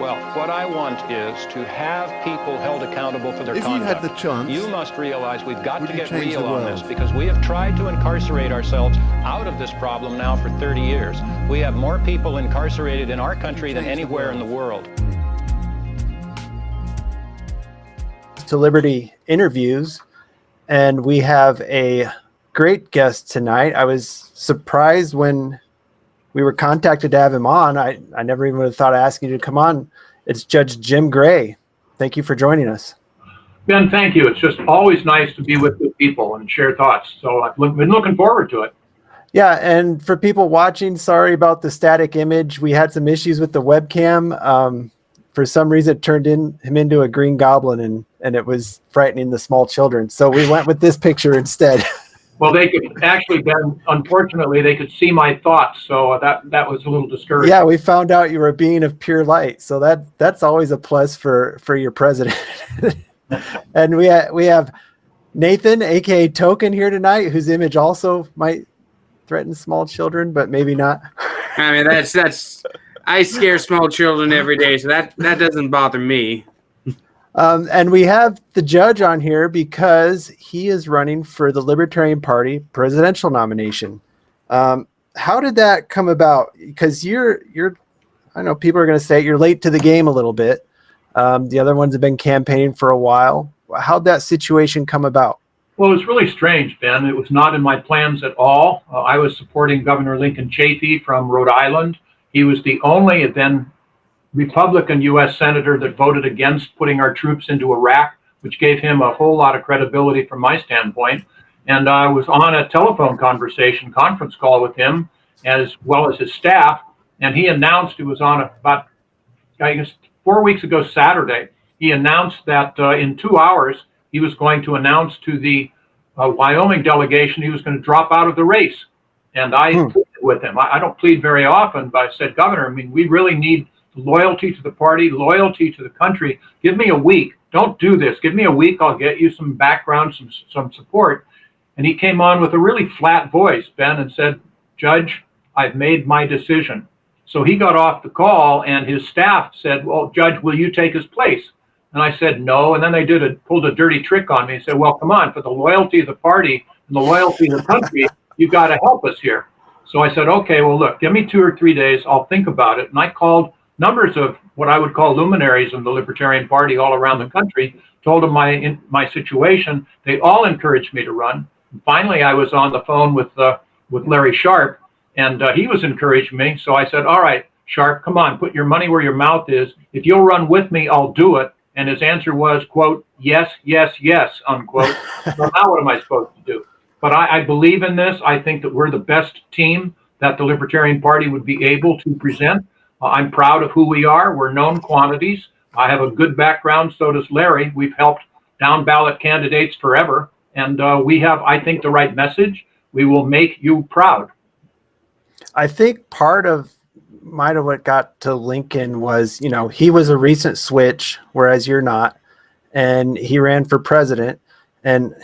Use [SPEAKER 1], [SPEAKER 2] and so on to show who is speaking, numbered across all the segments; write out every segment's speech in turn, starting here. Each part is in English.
[SPEAKER 1] Well, what I want is to have people held accountable for their conduct.
[SPEAKER 2] If you had the chance,
[SPEAKER 1] you must realize we've got to get
[SPEAKER 2] change
[SPEAKER 1] real
[SPEAKER 2] the
[SPEAKER 1] on
[SPEAKER 2] world?
[SPEAKER 1] this, because we have tried to incarcerate ourselves out of this problem now for 30 years. We have more people incarcerated in our country than anywhere in the world.
[SPEAKER 3] To Liberty interviews, and we have a great guest tonight. I was surprised when we were contacted to have him on. I never even would have thought of asking you to come on. It's Judge Jim Gray. Thank you for joining us.
[SPEAKER 4] Ben, thank you. It's just always nice to be with good people and share thoughts. So I've been looking forward to it.
[SPEAKER 3] Yeah, and for people watching, sorry about the static image. We had some issues with the webcam. For some reason, it turned him into a green goblin, and it was frightening the small children. So we went with this picture instead.
[SPEAKER 4] Well, they could actually, Ben, unfortunately, they could see my thoughts. So that was a little discouraging.
[SPEAKER 3] Yeah, we found out you were a being of pure light. So that's always a plus for your president. And we have Nathan, aka Token, here tonight, whose image also might threaten small children, but maybe not.
[SPEAKER 5] I mean, that's I scare small children every day, so that doesn't bother me.
[SPEAKER 3] And we have the judge on here because he is running for the Libertarian Party presidential nomination. How did that come about? Because you're I know people are going to say you're late to the game a little bit. The other ones have been campaigning for a while. How'd that situation come about?
[SPEAKER 4] Well, it was really strange, Ben. It was not in my plans at all. I was supporting Governor Lincoln Chafee from Rhode Island. He was the only then Republican U.S. Senator that voted against putting our troops into Iraq, which gave him a whole lot of credibility from my standpoint. And I was on a telephone conference call with him, as well as his staff, and he announced, it was on about, I guess, 4 weeks ago Saturday, he announced that in 2 hours, he was going to announce to the Wyoming delegation he was going to drop out of the race. And I pleaded with him. I don't plead very often, but I said, Governor, I mean, we really need loyalty to the party, loyalty to the country. Give me a week. Don't do this. Give me a week. I'll get you some background, some support. And he came on with a really flat voice, Ben, and said, Judge, I've made my decision. So he got off the call, and his staff said, well, Judge, will you take his place? And I said, no. And then they pulled a dirty trick on me and said, well, come on, for the loyalty of the party and the loyalty of the country, you've got to help us here. So I said, okay, well, look, give me 2 or 3 days. I'll think about it. And I called numbers of what I would call luminaries in the Libertarian Party all around the country, told them my situation. They all encouraged me to run. And finally, I was on the phone with Larry Sharp, and he was encouraging me. So I said, all right, Sharp, come on, put your money where your mouth is. If you'll run with me, I'll do it. And his answer was, quote, yes, yes, yes, unquote. Well, now what am I supposed to do? But I believe in this. I think that we're the best team that the Libertarian Party would be able to present. I'm proud of who we are. We're known quantities. I have a good background. So does Larry. We've helped down ballot candidates forever. And we have, I think, the right message. We will make you proud.
[SPEAKER 3] I think part of might have what got to Lincoln was, he was a recent switch, whereas you're not. And he ran for president. And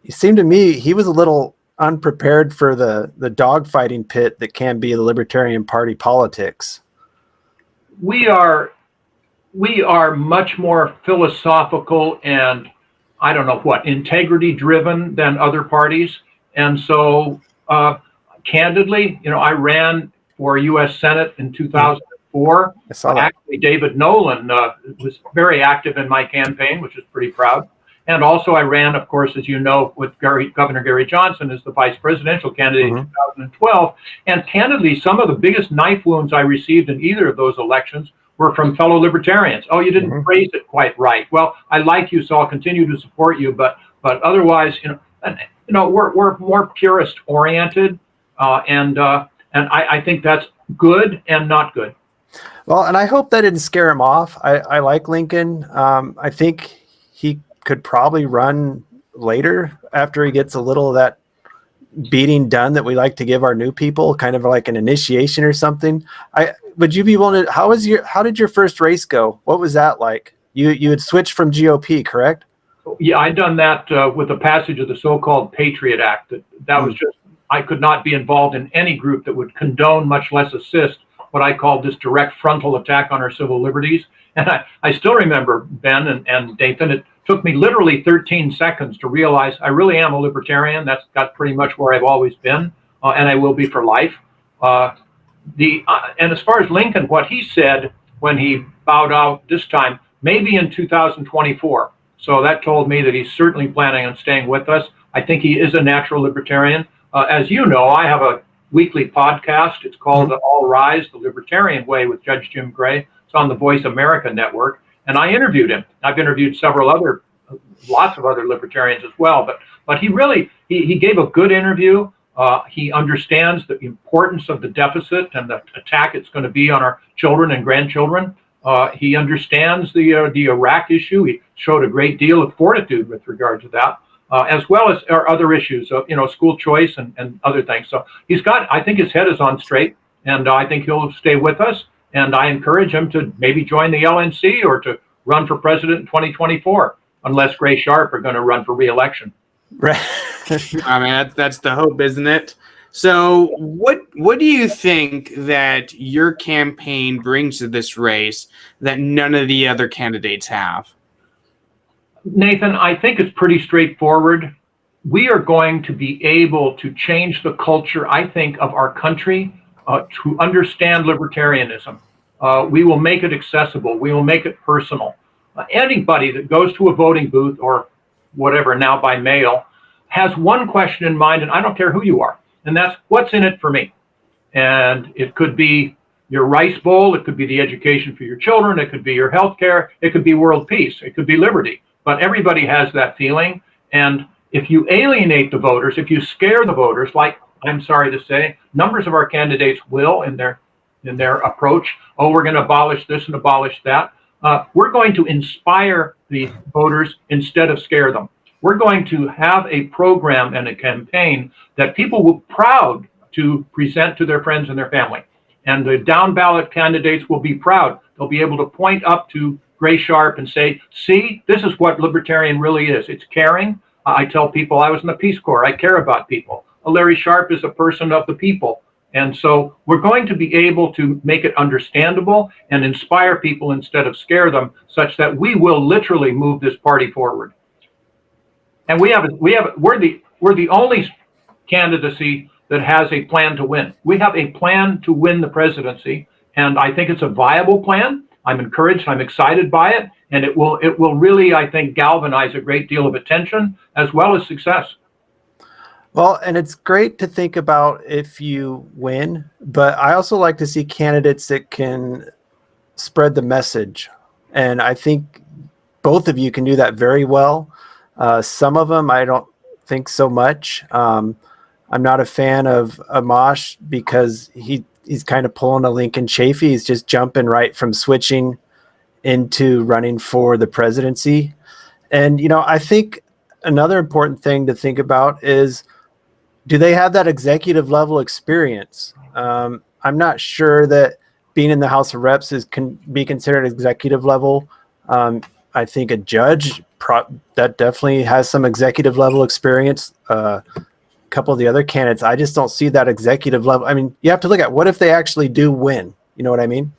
[SPEAKER 3] it seemed to me he was a little unprepared for the dogfighting pit that can be the Libertarian Party politics.
[SPEAKER 4] We are much more philosophical and I don't know what, integrity driven than other parties. And so candidly, I ran for U.S. Senate in 2004.
[SPEAKER 3] I saw that.
[SPEAKER 4] Actually, David Nolan was very active in my campaign, which is pretty proud. And also I ran, of course, as you know, with Governor Gary Johnson as the vice presidential candidate in 2012. And candidly, some of the biggest knife wounds I received in either of those elections were from fellow libertarians. Oh, you didn't phrase it quite right. Well, I like you, so I'll continue to support you. But otherwise, we're more purist oriented, and I think that's good and not good.
[SPEAKER 3] Well, and I hope that didn't scare him off. I like Lincoln. I think he could probably run later after he gets a little of that beating done that we like to give our new people, kind of like an initiation or something. Would you be willing to, how did your first race go? What was that like? You had switched from GOP, correct?
[SPEAKER 4] Yeah, I'd done that with the passage of the so-called Patriot Act. That was just, I could not be involved in any group that would condone, much less assist, what I called this direct frontal attack on our civil liberties. And I still remember, Ben and Nathan, it took me literally 13 seconds to realize I really am a libertarian. That's pretty much where I've always been, and I will be for life. And as far as Lincoln, what he said when he bowed out this time, maybe in 2024. So that told me that he's certainly planning on staying with us. I think he is a natural libertarian. As you know, I have a weekly podcast. It's called All Rise, the Libertarian Way with Judge Jim Gray. It's on the Voice America Network. And I interviewed him. I've interviewed lots of other libertarians as well. But he really, he gave a good interview. He understands the importance of the deficit and the attack it's going to be on our children and grandchildren. He understands the Iraq issue. He showed a great deal of fortitude with regard to that, as well as our other issues of, school choice and other things. So I think his head is on straight, and I think he'll stay with us. And I encourage him to maybe join the LNC or to run for president in 2024, unless Gray Sharp are going to run for re-election.
[SPEAKER 3] Right.
[SPEAKER 5] I mean, that's the hope, isn't it? So what do you think that your campaign brings to this race that none of the other candidates have?
[SPEAKER 4] Nathan, I think it's pretty straightforward. We are going to be able to change the culture, I think, of our country to understand libertarianism. We will make it accessible. We will make it personal. Anybody that goes to a voting booth or whatever, now by mail, has one question in mind, and I don't care who you are, and that's what's in it for me. And it could be your rice bowl, it could be the education for your children, it could be your health care, it could be world peace, it could be liberty. But everybody has that feeling. And if you alienate the voters, if you scare the voters, like I'm sorry to say, numbers of our candidates will in their approach, we're going to abolish this and abolish that. We're going to inspire the voters instead of scare them. We're going to have a program and a campaign that people will be proud to present to their friends and their family. And the down ballot candidates will be proud. They'll be able to point up to Gray Sharp and say, see, this is what libertarian really is. It's caring. I tell people I was in the Peace Corps. I care about people. Larry Sharp is a person of the people. And so we're going to be able to make it understandable and inspire people instead of scare them, such that we will literally move this party forward. And we're the only candidacy that has a plan to win. We have a plan to win the presidency, and I think it's a viable plan. I'm encouraged, I'm excited by it, and it will really, I think, galvanize a great deal of attention as well as success.
[SPEAKER 3] Well, and it's great to think about if you win, but I also like to see candidates that can spread the message. And I think both of you can do that very well. Some of them, I don't think so much. I'm not a fan of Amash because he's kind of pulling a Lincoln Chafee. He's just jumping right from switching into running for the presidency. And, I think another important thing to think about is, do they have that executive level experience? I'm not sure that being in the House of Reps can be considered executive level. I think a judge that definitely has some executive level experience. A couple of the other candidates, I just don't see that executive level. I mean, you have to look at what if they actually do win. You know what I mean?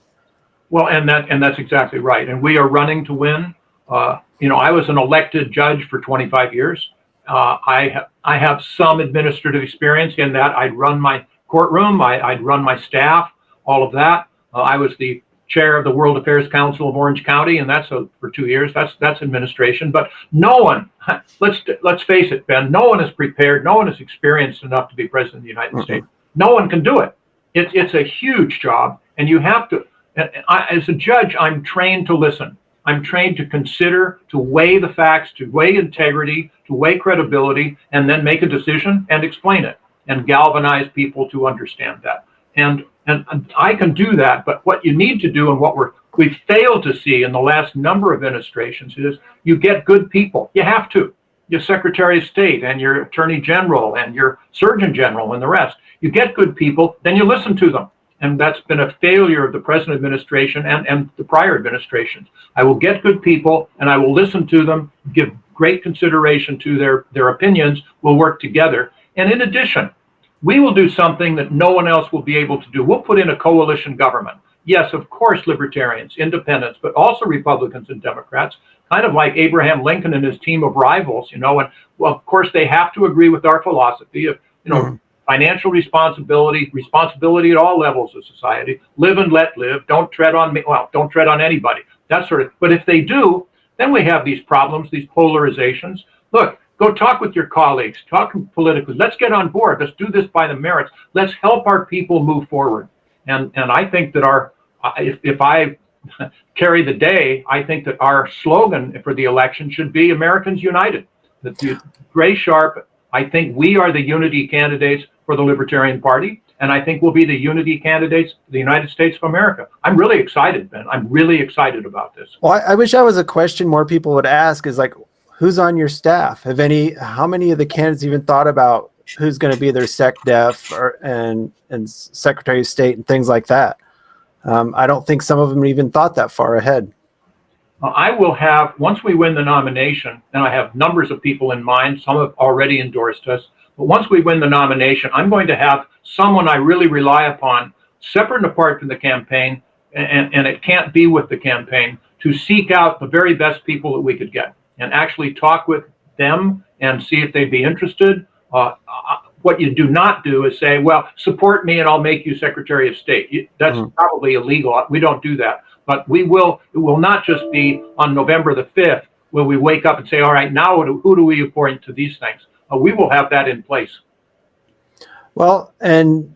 [SPEAKER 4] Well, and that's exactly right. And we are running to win. I was an elected judge for 25 years. I have some administrative experience in that. I'd run my courtroom, I'd run my staff, all of that. I was the chair of the World Affairs Council of Orange County, and that's for 2 years. That's administration. But no one, let's face it, Ben, no one is prepared, no one is experienced enough to be president of the United States. No one can do it. It's a huge job, and you have to. As a judge, I'm trained to listen. I'm trained to consider, to weigh the facts, to weigh integrity, to weigh credibility, and then make a decision and explain it and galvanize people to understand that. And I can do that, but what you need to do and what we've failed to see in the last number of administrations is you get good people. You have to. Your Secretary of State and your Attorney General and your Surgeon General and the rest. You get good people, then you listen to them. And that's been a failure of the present administration and the prior administrations. I will get good people and I will listen to them, give great consideration to their opinions. We'll work together. And in addition, we will do something that no one else will be able to do. We'll put in a coalition government. Yes, of course, libertarians, independents, but also Republicans and Democrats, kind of like Abraham Lincoln and his team of rivals, and well, of course, they have to agree with our philosophy of, financial responsibility at all levels of society, live and let live, don't tread on me, well, don't tread on anybody, that sort of, but if they do, then we have these problems, these polarizations. Look, go talk with your colleagues, talk politically, let's get on board, let's do this by the merits, let's help our people move forward. And I think that if I carry the day, I think that our slogan for the election should be Americans United. Gray Sharp, I think we are the unity candidates for the Libertarian Party, and I think we'll be the unity candidates for the United States of America. I'm really excited, Ben. I'm really excited about this.
[SPEAKER 3] Well, I wish that was a question more people would ask, is like, who's on your staff? How many of the candidates even thought about who's going to be their sec def and Secretary of State and things like that? I don't think some of them even thought that far ahead.
[SPEAKER 4] I will have, once we win the nomination, and I have numbers of people in mind, some have already endorsed us, but once we win the nomination, I'm going to have someone I really rely upon, separate and apart from the campaign, and it can't be with the campaign, to seek out the very best people that we could get and actually talk with them and see if they'd be interested. What you do not do is say, well, support me and I'll make you Secretary of State. That's probably illegal. We don't do that. But it will not just be on November the 5th where we wake up and say, all right, now who do we appoint to these things? We will have that in place.
[SPEAKER 3] Well, and,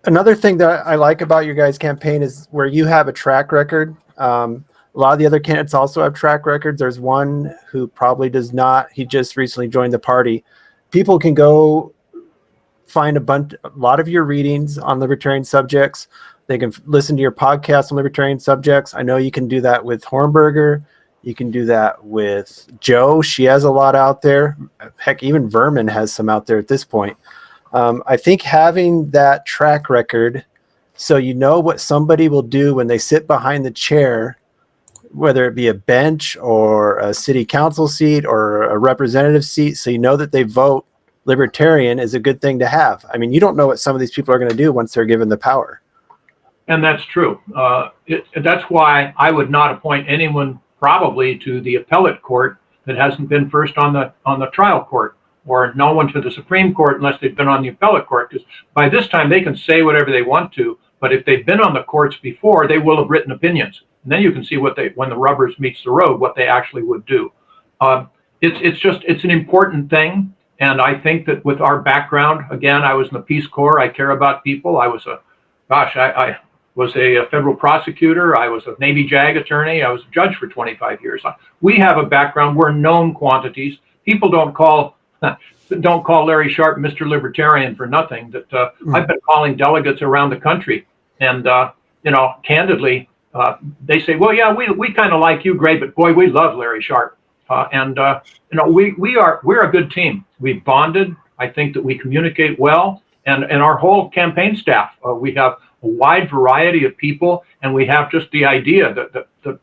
[SPEAKER 3] another thing that I like about your guys' campaign is where you have a track record. A lot of the other candidates also have track records. There's one who probably does not. He just recently joined the party. People can go find a lot of your readings on libertarian subjects. They can listen to your podcast on libertarian subjects. I know you can do that with Hornberger. You can do that with Joe. She has a lot out there. Heck, even Vermin has some out there at this point. I think having that track record, so you know what somebody will do when they sit behind the chair, whether it be a bench or a city council seat or a representative seat, so you know that they vote libertarian, is a good thing to have. I mean, you don't know what some of these people are going to do once they're given the power.
[SPEAKER 4] And that's true. That's why I would not appoint anyone probably to the appellate court that hasn't been first on the trial court, or no one to the Supreme Court unless they've been on the appellate court, because by this time they can say whatever they want to, but if they've been on the courts before, they will have written opinions. And then you can see when the rubber meets the road, what they actually would do. It's an important thing. And I think that with our background, again, I was in the Peace Corps. I care about people. I was I was a federal prosecutor. I was a Navy JAG attorney. I was a judge for 25 years. We have a background. We're known quantities. People don't call Larry Sharp Mr. Libertarian for nothing. I've been calling delegates around the country, and candidly, they say, well, yeah, we kind of like you, Gray, but boy, we love Larry Sharp. We're a good team. We've bonded. I think that we communicate well, and our whole campaign staff, we have a wide variety of people, and we have just the idea that the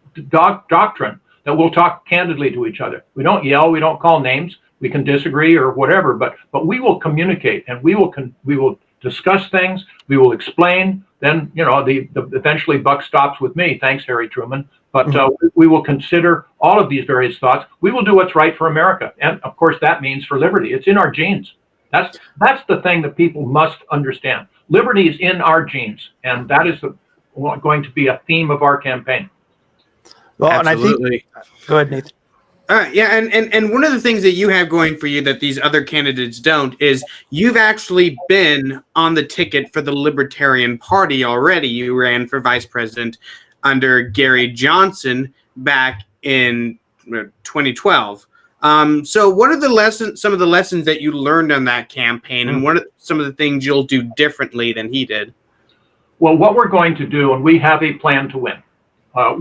[SPEAKER 4] doctrine that we'll talk candidly to each other. We don't yell. We don't call names. We can disagree or whatever, but we will communicate, and we will discuss things. We will explain. Then eventually buck stops with me. Thanks, Harry Truman. But we will consider all of these various thoughts. We will do what's right for America, and of course that means for liberty. It's in our genes. That's the thing that people must understand. Liberty is in our genes, and that is going to be a theme of our campaign.
[SPEAKER 3] Well,
[SPEAKER 5] absolutely.
[SPEAKER 3] And I think, go ahead, Nathan.
[SPEAKER 5] Yeah, and one of the things that you have going for you that these other candidates don't is you've actually been on the ticket for the Libertarian Party already. You ran for vice president under Gary Johnson back in 2012. So what are some of the lessons that you learned on that campaign, and what are some of the things you'll do differently than he did?
[SPEAKER 4] Well, what we're going to do, and we have a plan to win.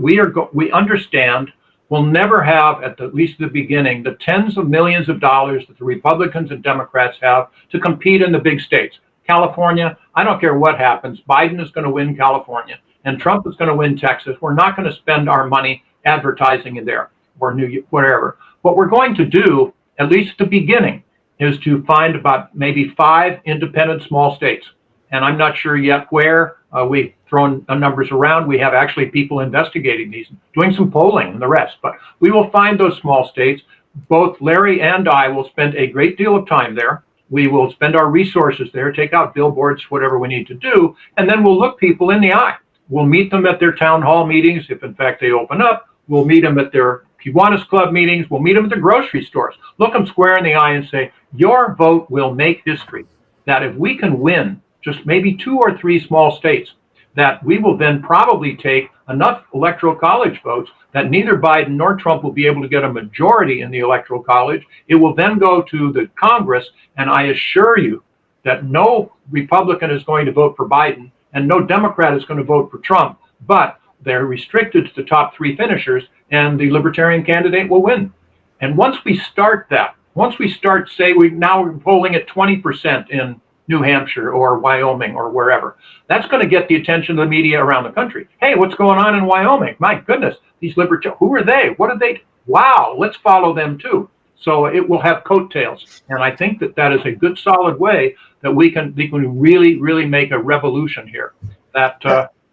[SPEAKER 4] We understand we'll never have, at least the beginning, the tens of millions of dollars that the Republicans and Democrats have to compete in the big states. California, I don't care what happens. Biden is going to win California, and Trump is going to win Texas. We're not going to spend our money advertising in there or New York, whatever. What we're going to do, at least at the beginning, is to find about maybe 5 independent small states. And I'm not sure yet where. We've thrown numbers around. We have actually people investigating these, doing some polling and the rest. But we will find those small states. Both Larry and I will spend a great deal of time there. We will spend our resources there, take out billboards, whatever we need to do, and then we'll look people in the eye. We'll meet them at their town hall meetings, if in fact they open up. We'll meet them at their Kiwanis Club meetings. We'll meet them at the grocery stores. Look them square in the eye and say, your vote will make history. That if we can win just maybe 2 or 3 small states, that we will then probably take enough electoral college votes that neither Biden nor Trump will be able to get a majority in the electoral college. It will then go to the Congress, and I assure you that no Republican is going to vote for Biden and no Democrat is going to vote for Trump, but they're restricted to the top 3 finishers, and the Libertarian candidate will win. And once we start that, once we start, say, we're polling at 20% in New Hampshire or Wyoming or wherever, that's going to get the attention of the media around the country. Hey, what's going on in Wyoming? My goodness, these libertarians, who are they? What did they? Wow, let's follow them too. So it will have coattails. And I think that that is a good, solid way that we can really, really make a revolution here. That,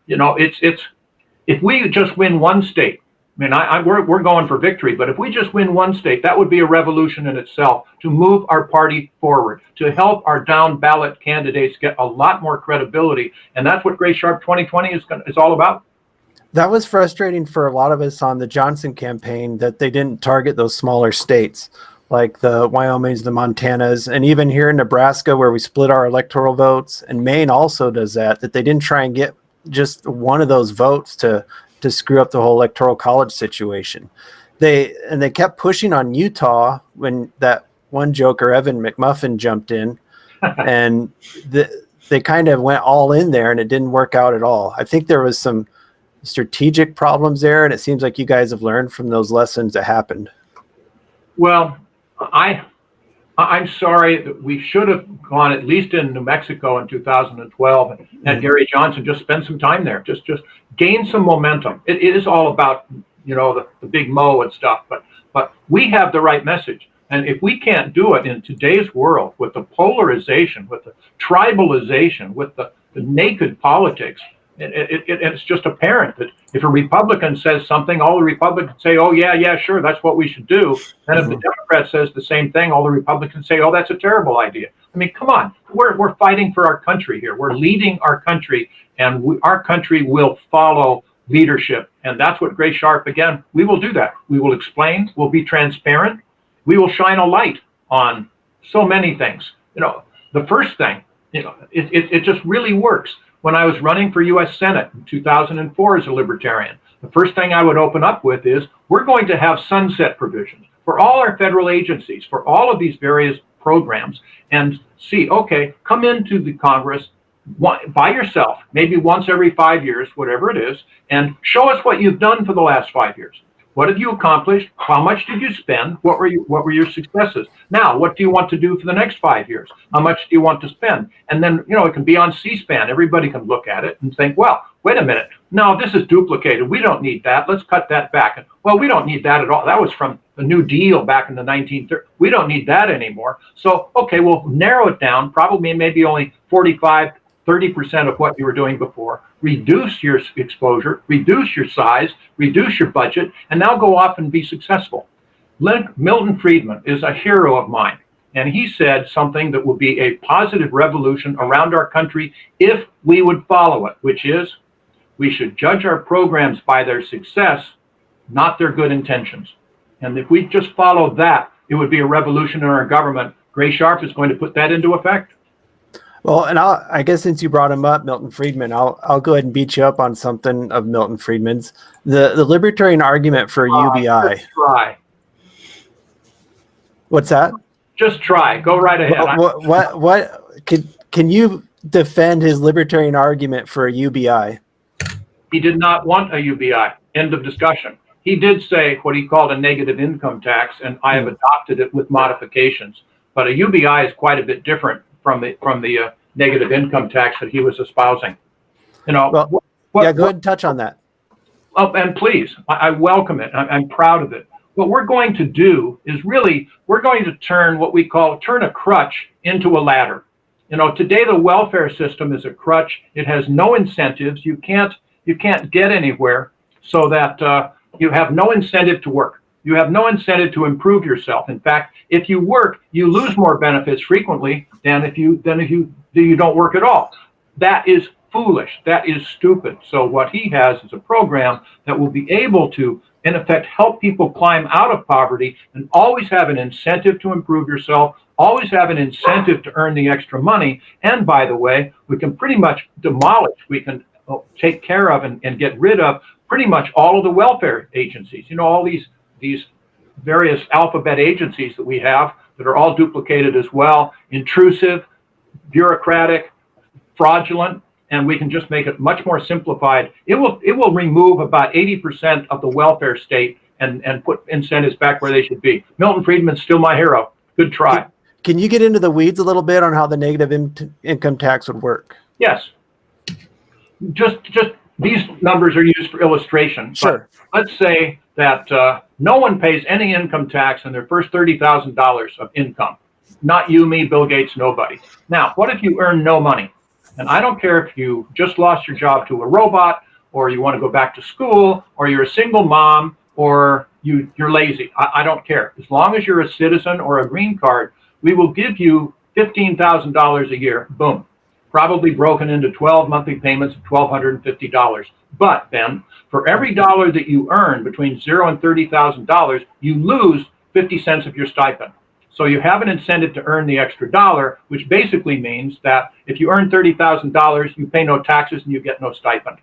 [SPEAKER 4] it's if we just win one state, I mean, we're going for victory, but if we just win one state, that would be a revolution in itself to move our party forward, to help our down ballot candidates get a lot more credibility. And that's what Gray Sharp 2020 is all about.
[SPEAKER 3] That was frustrating for a lot of us on the Johnson campaign, that they didn't target those smaller states like the Wyomings, the Montanas, and even here in Nebraska where we split our electoral votes, and Maine also does that they didn't try and get just one of those votes to screw up the whole electoral college situation. They kept pushing on Utah when that one joker, Evan McMuffin, jumped in, and they kind of went all in there, and it didn't work out at all. I think there was some strategic problems there, and it seems like you guys have learned from those lessons that happened.
[SPEAKER 4] Well, I'm sorry that we should have gone at least in New Mexico in 2012 and had Gary Johnson just spend some time there, just gain some momentum. It is all about, the big mo and stuff, but we have the right message. And if we can't do it in today's world with the polarization, with the tribalization, with the naked politics, it's just apparent that if a Republican says something, all the Republicans say, oh, yeah, sure, that's what we should do. And if the Democrat says the same thing, all the Republicans say, oh, that's a terrible idea. I mean, come on, we're fighting for our country here. We're leading our country, and our country will follow leadership. And that's what Gray Sharp, again, we will do that. We will explain, we'll be transparent, we will shine a light on so many things. The first thing, it just really works. When I was running for U.S. Senate in 2004 as a Libertarian, the first thing I would open up with is, we're going to have sunset provisions for all our federal agencies, for all of these various programs, and see, okay, come into the Congress by yourself, maybe once every 5 years, whatever it is, and show us what you've done for the last 5 years. What have you accomplished? How much did you spend? What were your successes? Now, what do you want to do for the next 5 years? How much do you want to spend? And then, it can be on C-SPAN. Everybody can look at it and think, well, wait a minute. No, this is duplicated. We don't need that. Let's cut that back. And, well, we don't need that at all. That was from the New Deal back in the 1930s. We don't need that anymore. So, okay, we'll narrow it down, probably maybe only 30% of what you were doing before, reduce your exposure, reduce your size, reduce your budget, and now go off and be successful. Milton Friedman is a hero of mine, and he said something that will be a positive revolution around our country if we would follow it, which is, we should judge our programs by their success, not their good intentions. And if we just follow that, it would be a revolution in our government. Gray Sharp is going to put that into effect.
[SPEAKER 3] Well, and I guess since you brought him up, Milton Friedman, I'll go ahead and beat you up on something of Milton Friedman's. The libertarian argument for UBI.
[SPEAKER 4] Just try.
[SPEAKER 3] What's that?
[SPEAKER 4] Just try. Go right ahead.
[SPEAKER 3] What can you defend his libertarian argument for a UBI?
[SPEAKER 4] He did not want a UBI. End of discussion. He did say what he called a negative income tax, and I have adopted it with modifications. But a UBI is quite a bit different from the negative income tax that he was espousing.
[SPEAKER 3] Well, go ahead and touch on that.
[SPEAKER 4] Oh, and please, I welcome it. I'm proud of it. what we're going to do is really, we're going to turn what we call, turn a crutch into a ladder. You know, today the welfare system is a crutch. It has no incentives. You can't get anywhere, so that you have no incentive to work. You have no incentive to improve yourself. In fact, if you work, you lose more benefits frequently than if you don't work at all. That is foolish. That is stupid. So what he has is a program that will be able to, in effect, help people climb out of poverty and always have an incentive to improve yourself, always have an incentive to earn the extra money. And by the way, we can pretty much demolish, we can take care of and get rid of pretty much all of the welfare agencies. You know, all these various alphabet agencies that we have that are all duplicated as well, intrusive, bureaucratic, fraudulent, and we can just make it much more simplified. It will remove about 80% of the welfare state and put incentives back where they should be. Milton Friedman's still my hero. Good try.
[SPEAKER 3] Can you get into the weeds a little bit on how the negative income tax would work?
[SPEAKER 4] Yes. Just these numbers are used for illustration.
[SPEAKER 3] Sure.
[SPEAKER 4] But let's say that no one pays any income tax on their first $30,000 of income. Not you, me, Bill Gates, nobody. Now, what if you earn no money? And I don't care if you just lost your job to a robot, or you want to go back to school, or you're a single mom, or you're lazy. I don't care. As long as you're a citizen or a green card, we will give you $15,000 a year. Boom. Probably broken into 12 monthly payments of $1,250. But then, for every dollar that you earn between $0 and $30,000, you lose 50 cents of your stipend. So you have an incentive to earn the extra dollar, which basically means that if you earn $30,000, you pay no taxes and you get no stipend.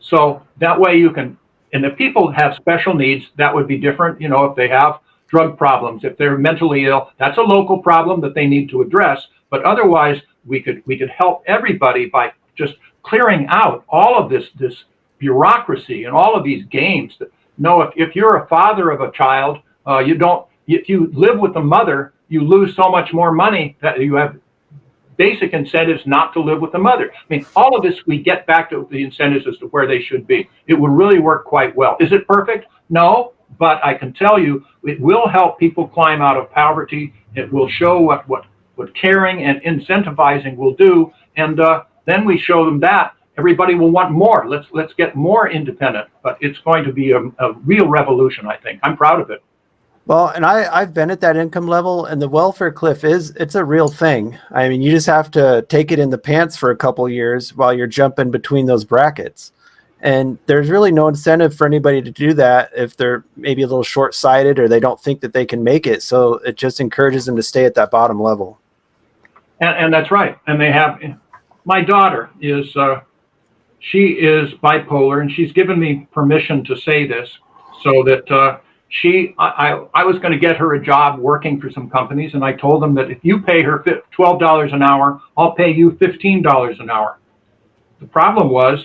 [SPEAKER 4] So that way you can, and if people have special needs, that would be different. You know, if they have drug problems, if they're mentally ill, that's a local problem that they need to address. But otherwise, we could help everybody by just clearing out all of this bureaucracy and all of these games. That, no, if you're a father of a child, if you live with the mother, you lose so much more money that you have basic incentives not to live with the mother. I mean, all of this, we get back to the incentives as to where they should be. It would really work quite well. Is it perfect? No, but I can tell you, it will help people climb out of poverty. It will show what caring and incentivizing will do. And then we show them that everybody will want more. Let's get more independent, but it's going to be a real revolution, I think. I'm proud of it.
[SPEAKER 3] Well, and I've been at that income level, and the welfare cliff it's a real thing. I mean, you just have to take it in the pants for a couple years while you're jumping between those brackets. And there's really no incentive for anybody to do that if they're maybe a little short-sighted or they don't think that they can make it. So it just encourages them to stay at that bottom level.
[SPEAKER 4] And that's right. And they have, my daughter she is bipolar, and she's given me permission to say this so that I was going to get her a job working for some companies, and I told them that if you pay her $12 an hour, I'll pay you $15 an hour. The problem was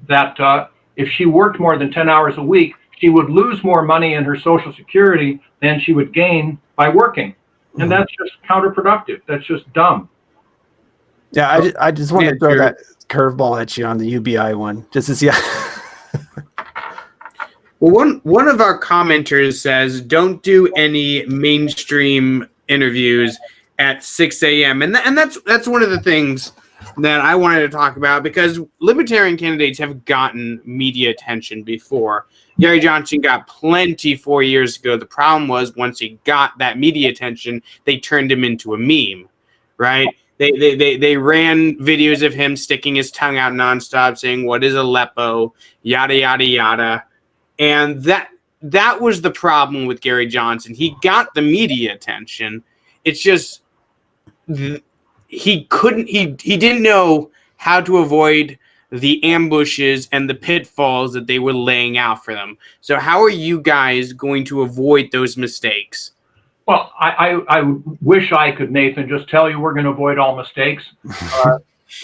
[SPEAKER 4] that if she worked more than 10 hours a week, she would lose more money in her Social Security than she would gain by working. And that's just counterproductive. That's just dumb.
[SPEAKER 3] Yeah, I just want to throw that curveball at you on the UBI one, just to see how...
[SPEAKER 5] Well, one of our commenters says, don't do any mainstream interviews at 6 a.m. And that's one of the things that I wanted to talk about, because libertarian candidates have gotten media attention before. Gary Johnson got plenty 4 years ago. The problem was once he got that media attention, they turned him into a meme, right? They ran videos of him sticking his tongue out nonstop, saying, what is Aleppo, yada, yada, yada. And that was the problem with Gary Johnson. He got the media attention. It's just he didn't know how to avoid the ambushes and the pitfalls that they were laying out for them. So how are you guys going to avoid those mistakes?
[SPEAKER 4] Well, I wish I could, Nathan, just tell you we're going to avoid all mistakes.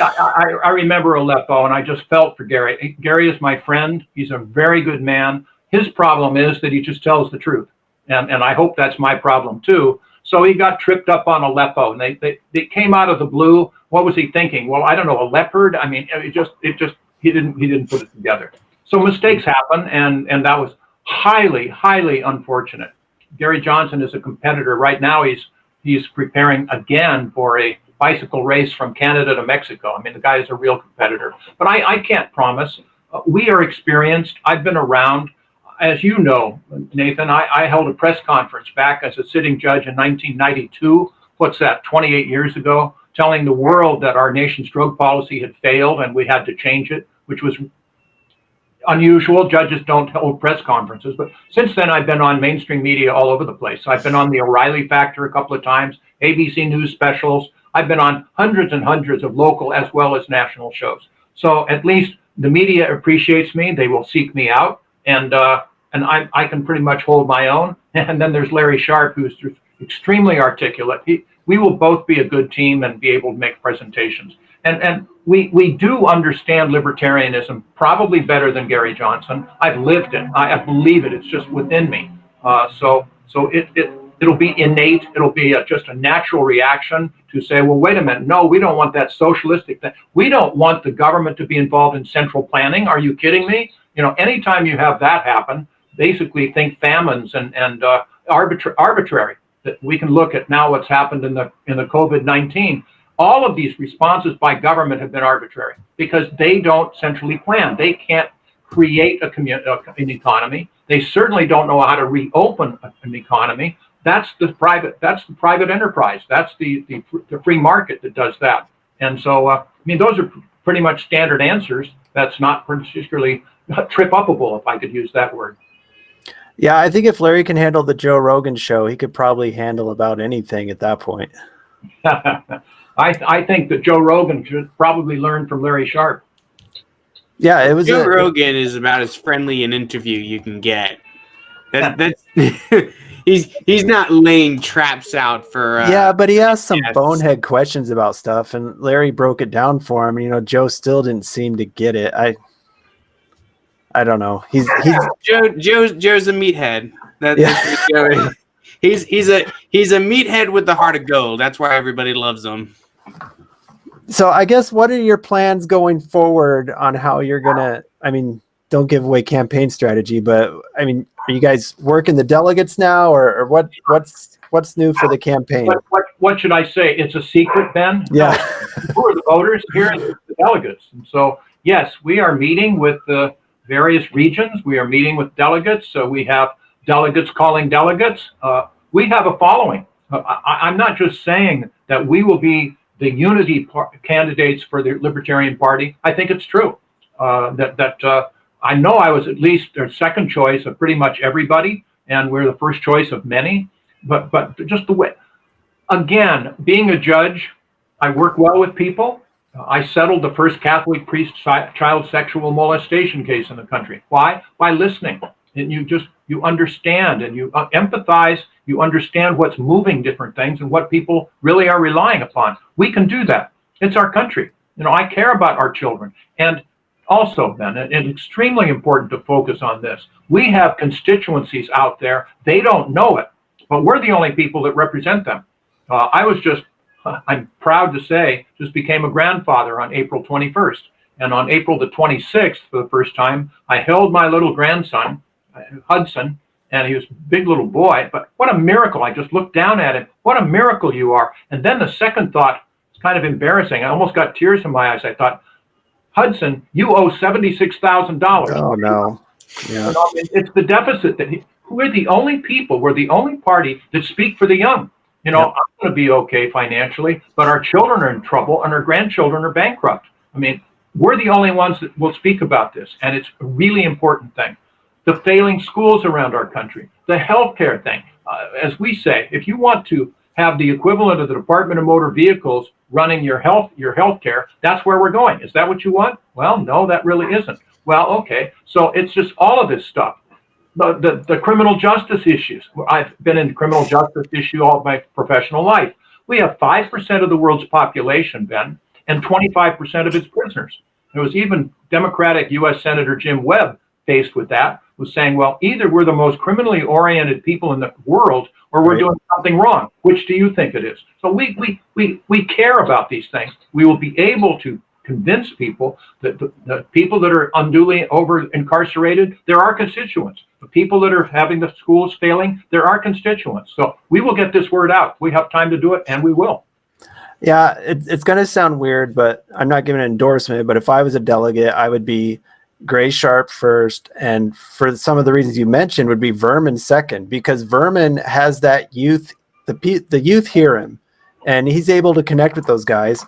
[SPEAKER 4] I remember Aleppo, and I just felt for Gary. Gary is my friend. He's a very good man. His problem is that he just tells the truth. And I hope that's my problem too. So he got tripped up on Aleppo, and they came out of the blue. What was he thinking? Well, I don't know, a leopard? I mean, he didn't put it together. So mistakes happen, and that was highly, highly unfortunate. Gary Johnson is a competitor. Right now, he's preparing again for a bicycle race from Canada to Mexico. I mean, the guy is a real competitor. But I can't promise. We are experienced. I've been around. As you know, Nathan, I held a press conference back as a sitting judge in 1992. What's that, 28 years ago, telling the world that our nation's drug policy had failed and we had to change it, which was unusual. Judges don't hold press conferences. But since then, I've been on mainstream media all over the place. I've been on the O'Reilly Factor a couple of times, ABC News specials. I've been on hundreds and hundreds of local as well as national shows. So at least the media appreciates me. They will seek me out. And I can pretty much hold my own. And then there's Larry Sharp, who's extremely articulate. We will both be a good team and be able to make presentations. And we do understand libertarianism probably better than Gary Johnson. I've lived it. I believe it. It's just within me. So it'll be innate. It'll be just a natural reaction to say, well, wait a minute. No, we don't want that socialistic thing. We don't want the government to be involved in central planning. Are you kidding me? You know, anytime you have that happen, basically think famines and arbitrary. That we can look at now what's happened in the COVID-19. All of these responses by government have been arbitrary because they don't centrally plan. They can't create an economy. They certainly don't know how to reopen an economy. That's the private enterprise. That's the free market that does that. And so, I mean, those are pretty much standard answers. That's not particularly trip-upable, if I could use that word.
[SPEAKER 3] Yeah, I think if Larry can handle the Joe Rogan show, he could probably handle about anything at that point.
[SPEAKER 4] I think that Joe Rogan should probably learn from Larry Sharp.
[SPEAKER 3] Yeah, it was
[SPEAKER 5] Joe Rogan is about as friendly an interview you can get. That's he's not laying traps out for.
[SPEAKER 3] Yeah, but he asked some bonehead questions about stuff, and Larry broke it down for him. And, you know, Joe still didn't seem to get it. I don't know. He's
[SPEAKER 5] Joe's a meathead. That's what Joe is. He's a meathead with the heart of gold. That's why everybody loves him.
[SPEAKER 3] So I guess, what are your plans going forward on how you're gonna? I mean, don't give away campaign strategy, but I mean, are you guys working the delegates now, or what's new for the campaign?
[SPEAKER 4] What should I say? It's a secret, Ben.
[SPEAKER 3] Yeah.
[SPEAKER 4] Who are the voters? Here are the delegates. And so, yes, we are meeting with the various regions. We are meeting with delegates. So we have delegates calling delegates. We have a following. I'm not just saying that we will be the unity candidates for the Libertarian Party. I think it's true that I know I was at least their second choice of pretty much everybody, and we're the first choice of many. But just the way, again, being a judge, I work well with people. I settled the first Catholic priest child sexual molestation case in the country. Why? By listening. And you understand and you empathize, you understand what's moving different things and what people really are relying upon. We can do that. It's our country. You know, I care about our children. And also, Ben, it's extremely important to focus on this. We have constituencies out there. They don't know it, but we're the only people that represent them. I'm proud to say, just became a grandfather on April 21st. And on April the 26th, for the first time, I held my little grandson, Hudson, and he was a big little boy. But what a miracle. I just looked down at him. What a miracle you are. And then the second thought, it's kind of embarrassing. I almost got tears in my eyes. I thought, Hudson, you owe $76,000.
[SPEAKER 3] Oh, no. Yeah.
[SPEAKER 4] You know, it's the deficit we're the only people, we're the only party that speak for the young. You know, I'm going to be okay financially, but our children are in trouble and our grandchildren are bankrupt. I mean, we're the only ones that will speak about this, and it's a really important thing. The failing schools around our country, the healthcare thing. As we say, if you want to have the equivalent of the Department of Motor Vehicles running your healthcare, that's where we're going. Is that what you want? Well, no, that really isn't. Well, okay. So it's just all of this stuff. The criminal justice issues. I've been in criminal justice issue all of my professional life. We have 5% of the world's population, Ben, and 25% of its prisoners. There was even Democratic U.S. Senator Jim Webb faced with that, was saying, well, either we're the most criminally oriented people in the world or we're doing something wrong. Which do you think it is? So we care about these things. We will be able to convince people that the people that are unduly over incarcerated, they're our constituents. The people that are having the schools failing, they're our constituents. So we will get this word out. We have time to do it, and we will.
[SPEAKER 3] Yeah, it's going to sound weird, but I'm not giving an endorsement. But if I was a delegate, I would be Gray Sharp first, and for some of the reasons you mentioned, would be Vermin second, because Vermin has that youth. The youth hear him, and he's able to connect with those guys,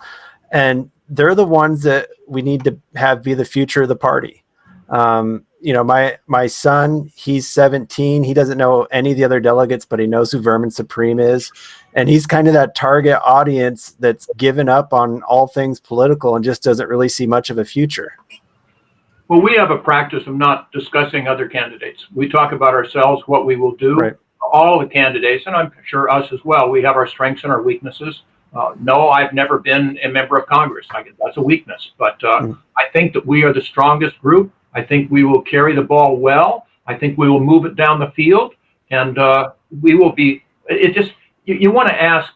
[SPEAKER 3] and they're the ones that we need to have be the future of the party. My son, he's 17. He doesn't know any of the other delegates, but he knows who Vermin Supreme is. And he's kind of that target audience that's given up on all things political and just doesn't really see much of a future.
[SPEAKER 4] Well, we have a practice of not discussing other candidates. We talk about ourselves, what we will do. Right. All the candidates, and I'm sure us as well, we have our strengths and our weaknesses. No, I've never been a member of Congress. That's a weakness. But I think that we are the strongest group. I think we will carry the ball well. I think we will move it down the field. And we will be, you want to ask,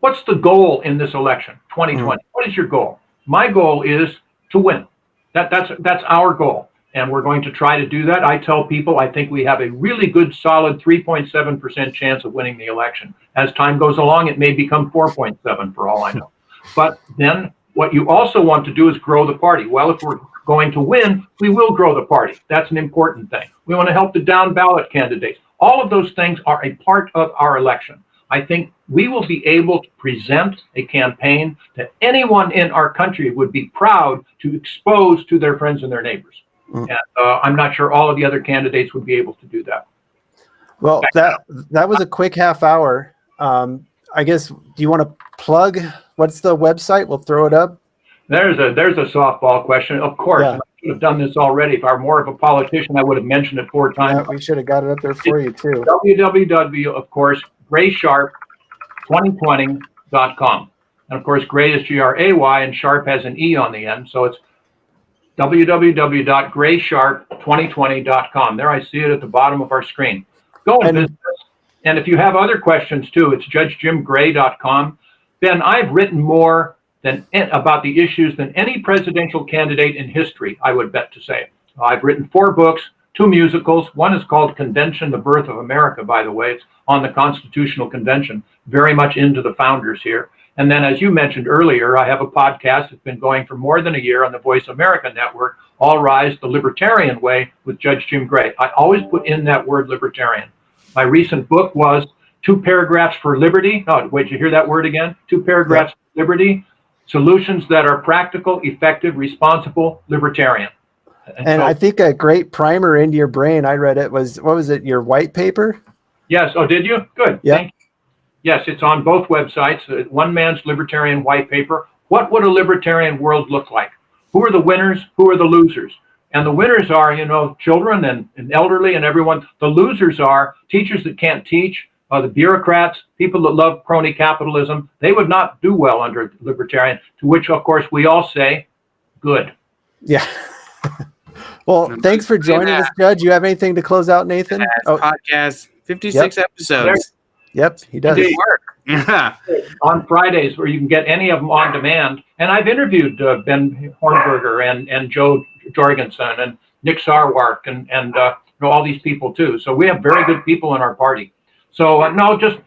[SPEAKER 4] what's the goal in this election, 2020? What is your goal? My goal is to win. That's our goal. And we're going to try to do that. I tell people I think we have a really good, solid 3.7% chance of winning the election. As time goes along, it may become 4.7 for all I know. But then what you also want to do is grow the party. Well, if we're going to win, we will grow the party. That's an important thing. We want to help the down ballot candidates. All of those things are a part of our election. I think we will be able to present a campaign that anyone in our country would be proud to expose to their friends and their neighbors. And I'm not sure all of the other candidates would be able to do that.
[SPEAKER 3] Well, that was a quick half hour. I guess, do you want to plug? What's the website? We'll throw it up.
[SPEAKER 4] There's a softball question. Of course, I should have done this already. If I were more of a politician, I would have mentioned it 4 times.
[SPEAKER 3] Yeah, we should have got it up there for you too.
[SPEAKER 4] www, of course, graysharp2020.com. And of course, Gray is Gray, and Sharp has an E on the end. So it's www.graysharp2020.com. There I see it at the bottom of our screen. Go and visit us. And if you have other questions too, it's judgejimgray.com. Ben, I've written more about the issues than any presidential candidate in history, I would bet to say. I've written 4 books, 2 musicals. One is called Convention, the Birth of America, by the way. It's on the Constitutional Convention, very much into the founders here. And then, as you mentioned earlier, I have a podcast that's been going for more than a year on the Voice America Network, All Rise the Libertarian Way with Judge Jim Gray. I always put in that word libertarian. My recent book was 2 Paragraphs for Liberty. Oh, wait, did you hear that word again? 2 Paragraphs for Liberty, solutions that are practical, effective, responsible, libertarian.
[SPEAKER 3] And I think a great primer into your brain, I read it, was, what was it, your white paper?
[SPEAKER 4] Yes. Oh, did you? Good.
[SPEAKER 3] Yeah.
[SPEAKER 4] Thank you. Yes, it's on both websites. One Man's Libertarian White Paper. What would a libertarian world look like? Who are the winners? Who are the losers? And the winners are, children and elderly and everyone. The losers are teachers that can't teach, the bureaucrats, people that love crony capitalism. They would not do well under libertarian, to which, of course, we all say, good.
[SPEAKER 3] Yeah. Well, thanks for joining us, Judge. You have anything to close out, Nathan?
[SPEAKER 5] Podcast, 56 episodes.
[SPEAKER 3] Yep, he does.
[SPEAKER 5] Work.
[SPEAKER 4] On Fridays, where you can get any of them on demand. And I've interviewed Ben Hornberger and Joe Jorgensen and Nick Sarwark and all these people too. So we have very good people in our party. So I'm just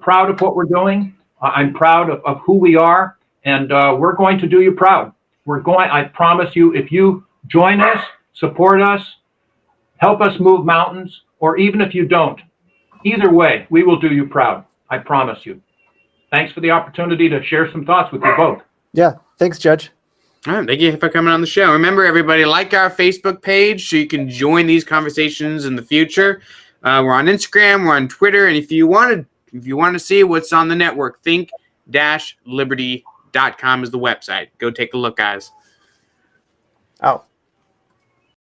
[SPEAKER 4] proud of what we're doing. I'm proud of who we are, and we're going to do you proud. I promise you, if you join us, support us, help us move mountains, or even if you don't, either way, we will do you proud. I promise you. Thanks for the opportunity to share some thoughts with you both.
[SPEAKER 3] Yeah. Thanks, Judge.
[SPEAKER 5] All right. Thank you for coming on the show. Remember, everybody, like our Facebook page so you can join these conversations in the future. We're on Instagram. We're on Twitter. And if you want to see what's on the network, think-liberty.com is the website. Go take a look, guys.
[SPEAKER 3] Out.